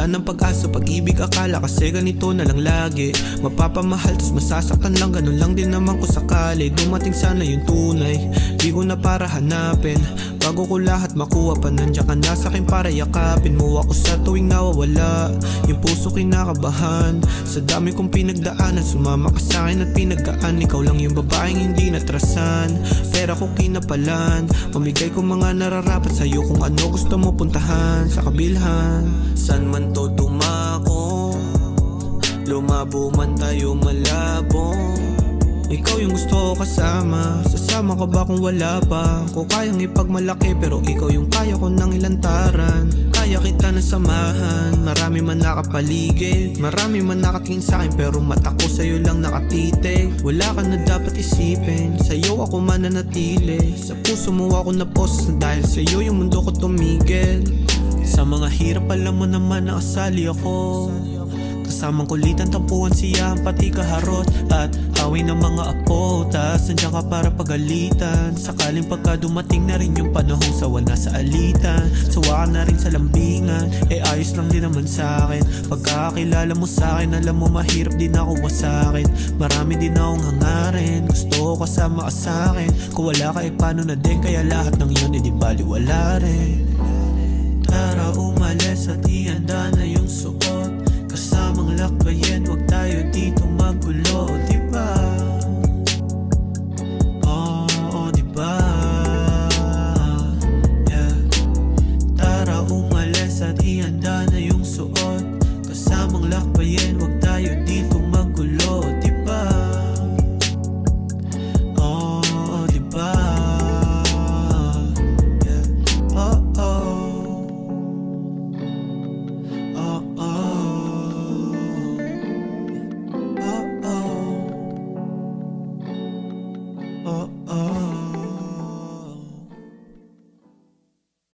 wala ng pag-asa, pag-ibig akala kasi ganito na lang lagi. Mapapamahal tas masasaktan lang, ganun lang din naman ko sakali. Dumating sana yung tunay, di ko na para hanapin. Bago ko lahat makuha pa, nandiyan ka na sa'kin para yakapin mo ako sa tuwing nawawala. Yung puso kinakabahan sa dami kong pinagdaanan. Sumama ka sa'kin at pinagkaan, ikaw lang yung babaeng hindi natrasan. Pera ko kinapalan, pamigay ko mga nararapat sa'yo kung ano gusto mo puntahan sa kabilhan. San man to dumako, lumabo man tayo malabo. Ikaw yung gusto ko kasama, sasama ka ba kung wala pa? Ko kayang ipagmalaki pero ikaw yung kaya ko ng ilantaran. Kaya kita na samahan, marami man nakapaligid, marami man nakatingin sa'kin pero mata ko sa'yo lang nakatitig. Wala ka na dapat isipin, sa'yo ako mananatili. Sa puso mo ako napos na dahil sa'yo yung mundo ko tumigil. Sa mga hirap alam mo naman na kasali ako, kasamang kulitan, tampuhan, siyahan, pati kaharot at away ng mga apo. Tas nandiyan ka para pagalitan, sakaling pagka dumating na rin yung panahong sawa na sa alitan. Sawa ka na rin sa lambingan, ayos lang din naman sa'kin. Pagkakilala mo sa'kin, alam mo mahirap din ako masakit. Marami din akong hangarin, gusto ko kasama ka sa'kin. Kung wala ka paano na din, kaya lahat ng yun di baliwala rin. Tara umalis at ihanda na yung suot, kasamang lakbayin, wag tayo dito magulo, diba? Oo, diba? Yeah. Tara umalis at ihanda na yung suot, kasamang lakbayin,